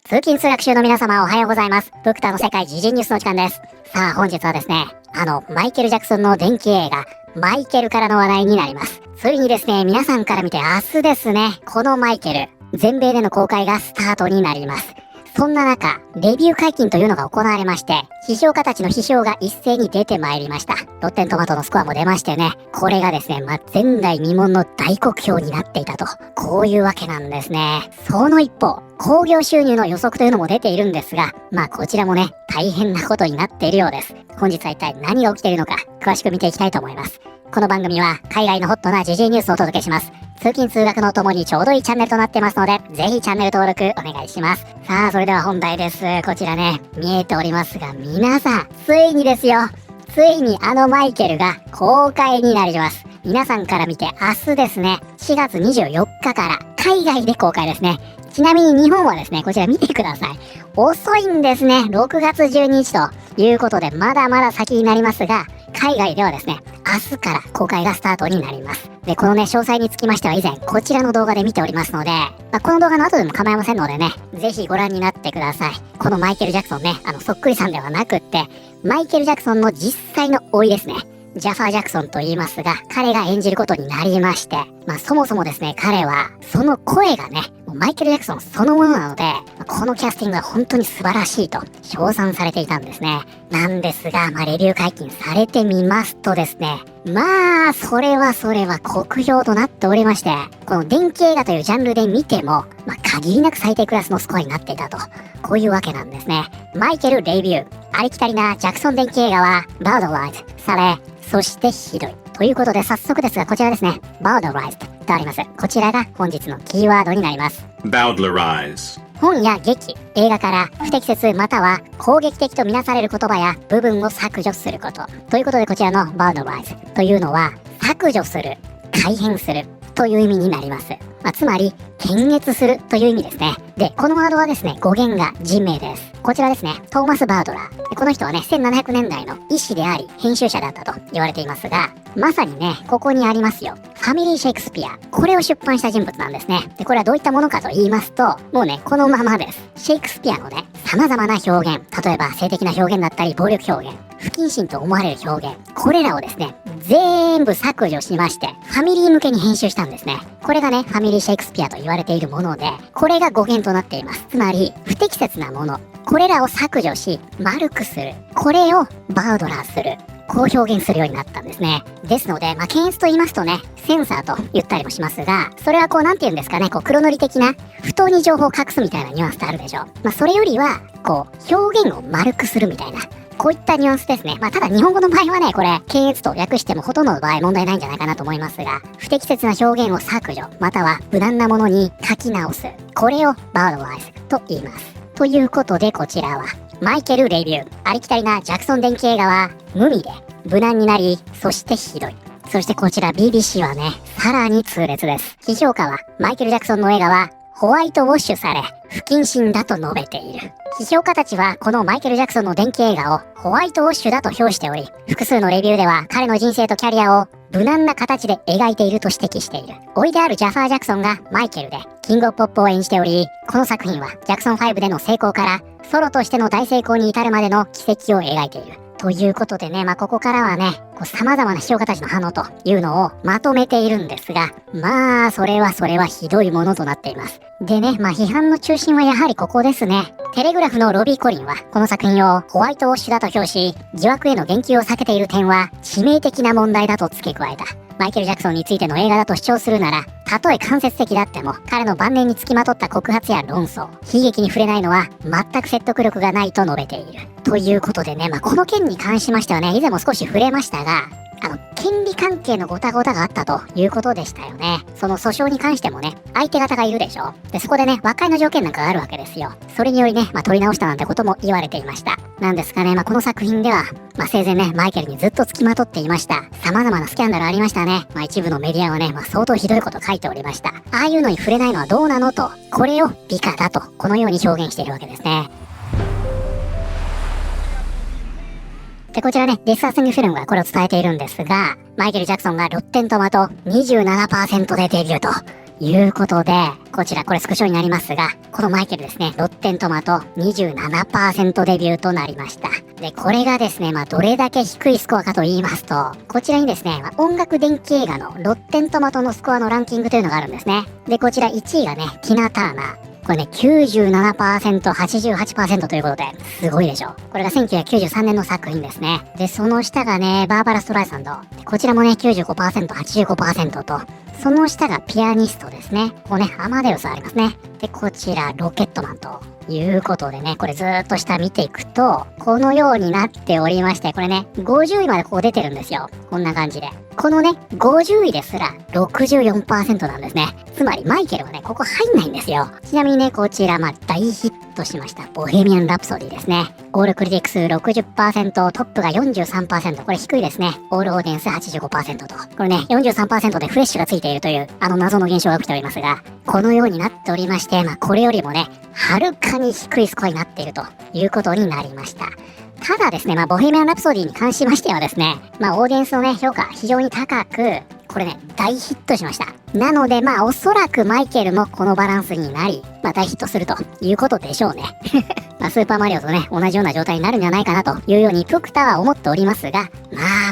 通勤通学中の皆様おはようございます。ブクタの世界時事ニュースの時間です。さあ本日はですね、マイケル・ジャクソンの伝記映画、マイケルからの話題になります。ついにですね、皆さんから見て明日ですね、このマイケル、全米での公開がスタートになります。そんな中、レビュー解禁というのが行われまして、批評家たちの批評が一斉に出てまいりました。ロッテントマトのスコアも出ましてね、これがですね、前代未聞の大酷評になっていたと、こういうわけなんですね。その一方、興行収入の予測というのも出ているんですが、こちらもね、大変なことになっているようです。本日は一体何が起きているのか、詳しく見ていきたいと思います。この番組は海外のホットな時事ニュースをお届けします。通勤通学のともにちょうどいいチャンネルとなってますので、ぜひチャンネル登録お願いします。さあ、それでは本題です。こちらね、見えておりますが、皆さん、ついにですよ。ついにマイケルが公開になります。皆さんから見て明日ですね、4月24日から海外で公開ですね。ちなみに日本はですね、こちら見てください。遅いんですね。6月12日ということで、まだまだ先になりますが、海外ではですね、明日から公開がスタートになります。で、このね、詳細につきましては以前、こちらの動画で見ておりますので、この動画の後でも構いませんのでね、ぜひご覧になってください。このマイケル・ジャクソンね、そっくりさんではなくって、マイケル・ジャクソンの実際の甥ですね。ジャファー・ジャクソンと言いますが、彼が演じることになりまして、そもそもですね、彼は、その声がね、マイケル・ジャクソンそのものなので、このキャスティングは本当に素晴らしいと称賛されていたんですね。なんですが、レビュー解禁されてみますとですね、それは酷評となっておりまして、この電気映画というジャンルで見ても、限りなく最低クラスのスコアになっていたと、こういうわけなんですね。マイケル・レビュー、ありきたりなジャクソン電気映画は、バードライズされ、そしてひどい。ということで早速ですがこちらですね。バードライズとあります。こちらが本日のキーワードになります。Bowdlerize。本や劇、映画から不適切または攻撃的とみなされる言葉や部分を削除すること。ということでこちらのバードライズというのは削除する、改変するという意味になります。つまり検閲するという意味ですね。で、このワードはですね、語源が人名です。こちらですね、トーマス・バードラー。この人はね、1700年代の医師であり、編集者だったと言われていますが、まさにね、ここにありますよ。ファミリー・シェイクスピア。これを出版した人物なんですね。で、これはどういったものかと言いますと、もうね、このままです。シェイクスピアのね、様々な表現、例えば性的な表現だったり、暴力表現、不謹慎と思われる表現、これらをですね、全部削除しまして、ファミリー向けに編集したんですね。これがね、ファミリー・シェイクスピアと言われているもので、これが語源となっています。つまり、不適切なもの、これらを削除し、丸くする。これをバードラーする。こう表現するようになったんですね。ですので、検閲と言いますとね、センサーと言ったりもしますが、それはなんて言うんですかね、黒塗り的な、不当に情報を隠すみたいなニュアンスってあるでしょ。それよりは、表現を丸くするみたいな、こういったニュアンスですね。ただ日本語の場合はね、これ、検閲と訳してもほとんどの場合問題ないんじゃないかなと思いますが、不適切な表現を削除、または無難なものに書き直す。これをバードライズと言います。ということでこちらは、マイケル・レビュー。ありきたりなジャクソン電気映画は、無味で、無難になり、そしてひどい。そしてこちら BBC はね、さらに痛烈です。批評家は、マイケル・ジャクソンの映画は、ホワイトウォッシュされ、不謹慎だと述べている。批評家たちはこのマイケル・ジャクソンの電気映画をホワイトウォッシュだと評しており、複数のレビューでは彼の人生とキャリアを無難な形で描いていると指摘している。甥であるジャファー・ジャクソンがマイケルでキング・オブ・ポップを演じており、この作品はジャクソン5での成功からソロとしての大成功に至るまでの軌跡を描いている。ということでね、ここからはね、様々な批評家たちの反応というのをまとめているんですが、それはひどいものとなっています。でね、批判の中心はやはりここですね。テレグラフのロビー・コリンは、この作品をホワイトウォッシュだと評し、疑惑への言及を避けている点は致命的な問題だと付け加えた。マイケル・ジャクソンについての映画だと主張するなら、たとえ間接的だっても、彼の晩年につきまとった告発や論争、悲劇に触れないのは全く説得力がないと述べている。ということでね、この件に関しましてはね、以前も少し触れましたが、権利関係のごたごたがあったということでしたよね。その訴訟に関してもね、相手方がいるでしょ。で、そこでね、和解の条件なんかがあるわけですよ。それによりね、取り直したなんてことも言われていました。なんですかね、この作品では、生前ね、マイケルにずっと付きまとっていました。様々なスキャンダルありましたね。一部のメディアはね、相当ひどいこと書いておりました。ああいうのに触れないのはどうなのと、これを美化だと、このように表現しているわけですね。で、こちらね、ディスアッセングフィルムがこれを伝えているんですが、マイケル・ジャクソンがロッテントマト 27% でデビューということで、こちらこれスクショになりますが、このマイケルですね、ロッテントマト 27% デビューとなりました。で、これがですね、どれだけ低いスコアかと言いますと、こちらにですね、音楽電気映画のロッテントマトのスコアのランキングというのがあるんですね。で、こちら1位がね、ティナ・ターナー。これね、97%、88% ということで、すごいでしょ。これが1993年の作品ですね。で、その下がね、バーバラ・ストライサンド。こちらもね、95%、85% と、その下がピアニストですね。ここね、アマデウスありますね。で、こちら、ロケットマンということでね、これずーっと下見ていくと、このようになっておりまして、これね、50位までこう出てるんですよ。こんな感じで。このね、50位ですら 64% なんですね。つまりマイケルはね、ここ入んないんですよ。ちなみにね、こちら、大ヒットしました。ボヘミアン・ラプソディですね。オールクリティクス 60%、トップが 43%。これ低いですね。オールオーディエンス 85% と。これね、43% でフレッシュがついているという、謎の現象が起きておりますが、このようになっておりまして、これよりもね、はるかに低いスコアになっているということになりました。ただですね、ボヘミアン・ラプソディに関しましてはですね、オーディエンスのね、評価非常に高く、これね、大ヒットしました。なので、おそらくマイケルもこのバランスになり、大ヒットするということでしょうね。スーパーマリオとね、同じような状態になるんじゃないかなというように、プクタは思っておりますが、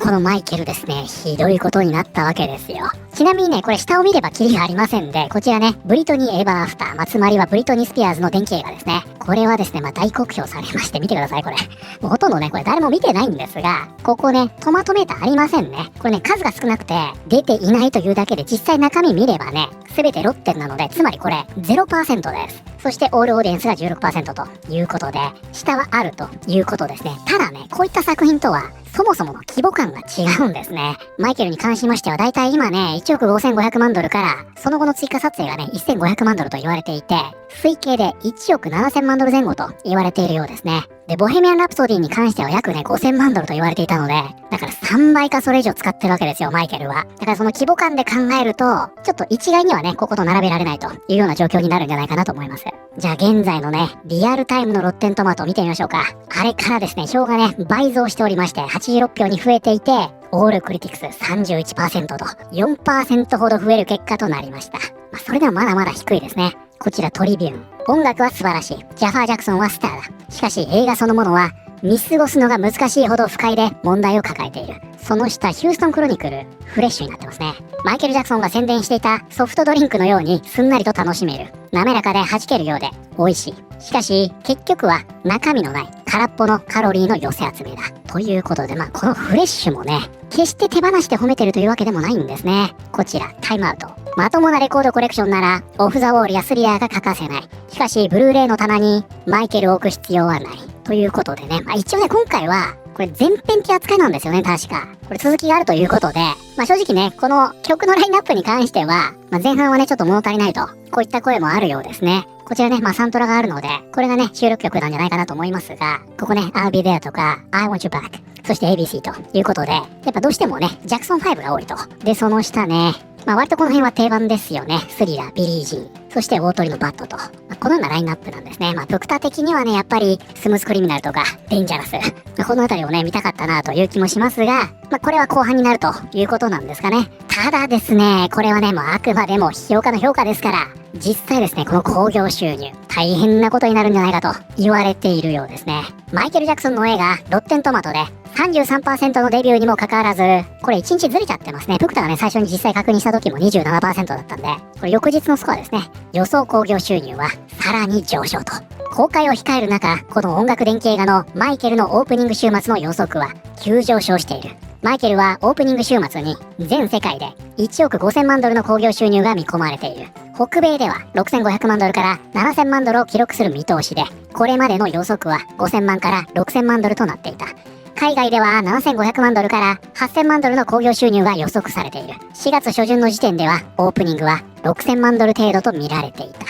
このマイケルですね、ひどいことになったわけですよ。ちなみにね、これ下を見ればキリがありませんで、こちらね、ブリトニー・エバー・アフター、つまりはブリトニー・スピアーズの電気映画ですね。これはですね、大酷評されまして、見てください、これ。もうほとんどね、これ誰も見てないんですが、ここね、トマトメーターありませんね。これね、数が少なくて、出ていないというだけで、実際中身見ればね、すべてロッテンなので、つまりこれ、0% です。そしてオールオーディエンスが 16% ということで、下はあるということですね。ただね、こういった作品とは、そもそもの規模感が違うんですね。マイケルに関しましては、だいたい今ね、1億5500万ドルから、その後の追加撮影がね、1500万ドルと言われていて、推計で1億7000万ドル前後と言われているようですね。で、ボヘミアン・ラプソディに関しては約ね、5000万ドルと言われていたので、だから3倍かそれ以上使ってるわけですよ、マイケルは。だからその規模感で考えると、ちょっと一概にはね、ここと並べられないというような状況になるんじゃないかなと思います。じゃあ現在のね、リアルタイムのロッテントマトを見てみましょうか。あれからですね、票がね、倍増しておりまして、86票に増えていて、オールクリティクス 31% と 4% ほど増える結果となりました。それでもまだまだ低いですね。こちらトリビューン。音楽は素晴らしい。ジャファー・ジャクソンはスターだ。しかし映画そのものは見過ごすのが難しいほど不快で問題を抱えている。その下、ヒューストンクロニクル、フレッシュになってますね。マイケル・ジャクソンが宣伝していたソフトドリンクのようにすんなりと楽しめる。滑らかで弾けるようで美味しい。しかし、結局は中身のない空っぽのカロリーの寄せ集めだ。ということで、このフレッシュもね、決して手放して褒めてるというわけでもないんですね。こちら、タイムアウト。まともなレコードコレクションなら、オフ・ザ・ウォールやスリラーが欠かせない。しかし、ブルーレイの棚にマイケルを置く必要はない。ということでね、一応ね、今回は、これ前編って扱いなんですよね、確か。これ続きがあるということで、正直ね、この曲のラインナップに関しては、前半はね、ちょっと物足りないと、こういった声もあるようですね。こちらね、サントラがあるので、これがね、収録曲なんじゃないかなと思いますが、ここね、I'll Be There とか、I Want You Back、そして ABC ということで、やっぱどうしてもね、ジャクソン5が多いと。で、その下ね、割とこの辺は定番ですよね。スリラー、ビリー・ジーン、そして大鳥のバットと。このようなラインナップなんですね。ドクター的にはね、やっぱり、スムースクリミナルとか、デンジャラス。このあたりをね、見たかったなという気もしますが、これは後半になるということなんですかね。ただですね、これはね、あくまでも評価の評価ですから、実際ですね、この興行収入、大変なことになるんじゃないかと言われているようですね。マイケル・ジャクソンの映画、ロッテントマトで、33% のデビューにもかかわらず、これ1日ずれちゃってますね。プクタがね、最初に実際確認した時も 27% だったんで、これ翌日のスコアですね。予想興行収入はさらに上昇と。公開を控える中、この音楽電気映画のマイケルのオープニング週末の予測は急上昇している。マイケルはオープニング週末に全世界で1億5000万ドルの興行収入が見込まれている。北米では6500万ドルから7000万ドルを記録する見通しで、これまでの予測は5000万から6000万ドルとなっていた。海外では7500万ドルから8000万ドルの興行収入が予測されている。4月初旬の時点ではオープニングは6000万ドル程度と見られていた。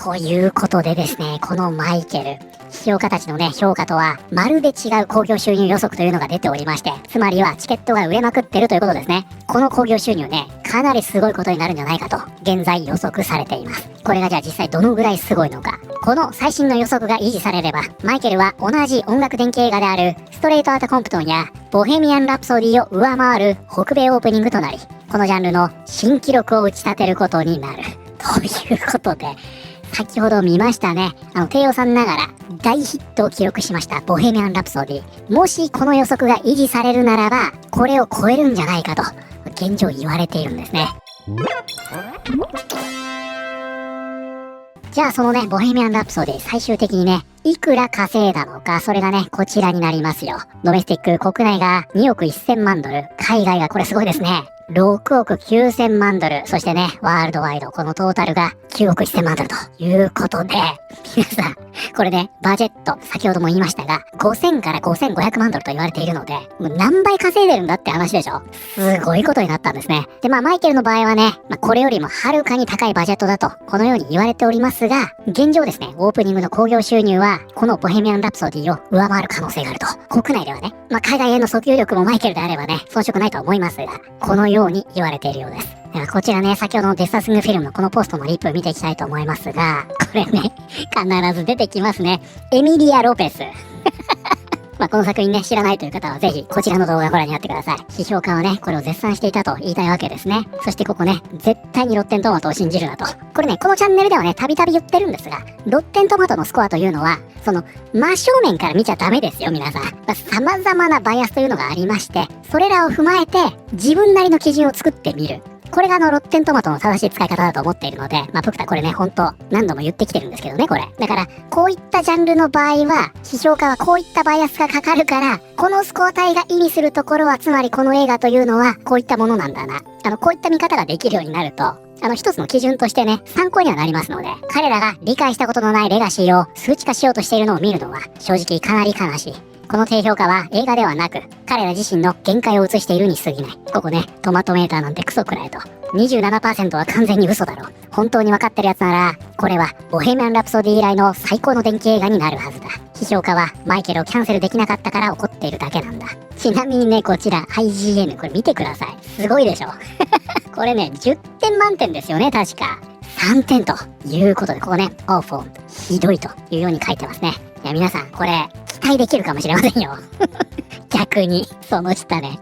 ということでですね、このマイケル、批評家たちのね、評価とはまるで違う興行収入予測というのが出ておりまして、つまりはチケットが売れまくってるということですね。この興行収入ね、かなりすごいことになるんじゃないかと、現在予測されています。これがじゃあ実際どのぐらいすごいのか。この最新の予測が維持されれば、マイケルは同じ音楽電気映画であるストレート・アート・コンプトンやボヘミアン・ラプソディを上回る北米オープニングとなり、このジャンルの新記録を打ち立てることになる。ということで、先ほど見ましたね。低予算ながら大ヒットを記録しましたボヘミアン・ラプソディ。もしこの予測が維持されるならば、これを超えるんじゃないかと、現状言われているんですね。じゃあそのね、ボヘミアン・ラプソディ、最終的にね、いくら稼いだのか、それがね、こちらになりますよ。ドメスティック国内が2億1000万ドル、海外がこれすごいですね。6億9000万ドル、そしてね、ワールドワイド、このトータルが9億1000万ドルということで、皆さん、これね、バジェット、先ほども言いましたが、5000から5500万ドルと言われているので、もう何倍稼いでるんだって話でしょ。すごいことになったんですね。で、マイケルの場合はね、これよりもはるかに高いバジェットだと、このように言われておりますが、現状ですね、オープニングの興行収入は、このボヘミアン・ラプソディを上回る可能性があると。国内ではね、海外への訴求力もマイケルであればね、遜色ないとは思いますが、このように言われているようです。ではこちらね、先ほどのデスタスングフィルムのこのポストのリップ見ていきたいと思いますが、これね、必ず出てきますね。エミリア・ロペス。この作品ね、知らないという方はぜひこちらの動画をご覧になってください。批評家はね、これを絶賛していたと言いたいわけですね。そしてここね、絶対にロッテントマトを信じるなと。これね、このチャンネルではね、たびたび言ってるんですが、ロッテントマトのスコアというのは、その、真正面から見ちゃダメですよ、皆さん。様々なバイアスというのがありまして、それらを踏まえて、自分なりの基準を作ってみる。これがロッテントマトの正しい使い方だと思っているので、プクタこれね、ほんと何度も言ってきてるんですけどね、これ。だから、こういったジャンルの場合は、批評家はこういったバイアスがかかるから、このスコア帯が意味するところは、つまりこの映画というのは、こういったものなんだな。こういった見方ができるようになると、一つの基準としてね、参考にはなりますので、彼らが理解したことのないレガシーを数値化しようとしているのを見るのは、正直かなり悲しい。この低評価は映画ではなく、彼ら自身の限界を映しているに過ぎない。ここね、トマトメーターなんてクソくらえと。27% は完全に嘘だろ。本当に分かってるやつなら、これはボヘミアン・ラプソディ以来の最高の電気映画になるはずだ。批評家はマイケルをキャンセルできなかったから怒っているだけなんだ。ちなみにね、こちら IGN、これ見てください。すごいでしょ。これね、10点満点ですよね、確か。3点ということで、ここね、awful、ひどいというように書いてますね。いや、皆さん、これ、期待できるかもしれませんよ。逆に、その下ね。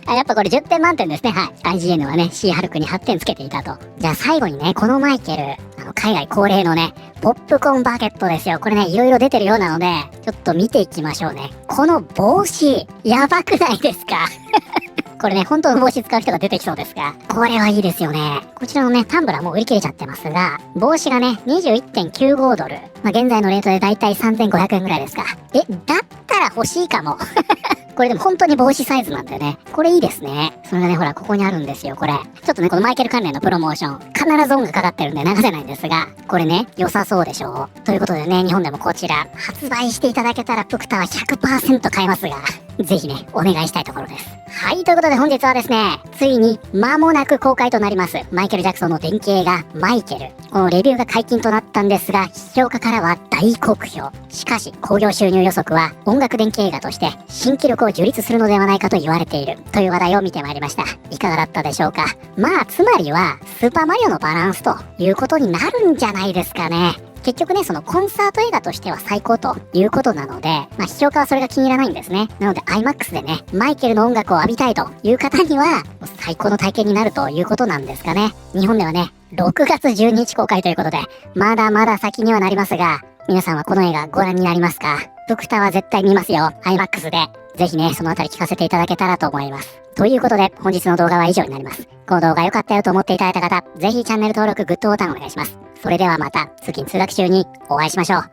やっぱこれ10点満点ですね。はい。IGN はね、シーハルクに8点つけていたと。じゃあ最後にね、このマイケル、海外恒例のね、ポップコーンバケットですよ。これね、いろいろ出てるようなので、ちょっと見ていきましょうね。この帽子、やばくないですか？これね、本当の帽子使う人が出てきそうですが、これはいいですよね。こちらのね、タンブラーもう売り切れちゃってますが、帽子がね、21.95 ドル。現在のレートでだいたい3500円ぐらいですか。だったら欲しいかも。これでも本当に帽子サイズなんでね、これいいですね。それがね、ほら、ここにあるんですよ、これ。ちょっとね、このマイケル関連のプロモーション、必ず音がかかってるんで流せないんですが、これね、良さそうでしょう。ということでね、日本でもこちら、発売していただけたら、プクタは 100% 買えますが、ぜひね、お願いしたいところです。はい、ということで本日はですね、ついに間もなく公開となります、マイケル・ジャクソンの電気映画、マイケル。このレビューが解禁となったんですが、批評家からは大酷評。しかし、興行収入予測は、音楽電気映画として、新記録を樹立するのではないかと言われている、という話題を見てまいりました。いかがだったでしょうか。つまりは、スーパーマリオのバランスということになるんじゃないですかね。結局ね、そのコンサート映画としては最高ということなので、批評家はそれが気に入らないんですね。なので IMAX でね、マイケルの音楽を浴びたいという方には、最高の体験になるということなんですかね。日本ではね、6月12日公開ということで、まだまだ先にはなりますが、皆さんはこの映画ご覧になりますか？ドクターは絶対見ますよ。IMAX で。ぜひね、そのあたり聞かせていただけたらと思います。ということで、本日の動画は以上になります。この動画良かったよと思っていただいた方、ぜひチャンネル登録、グッドボタンお願いします。それではまた、通勤通学中にお会いしましょう。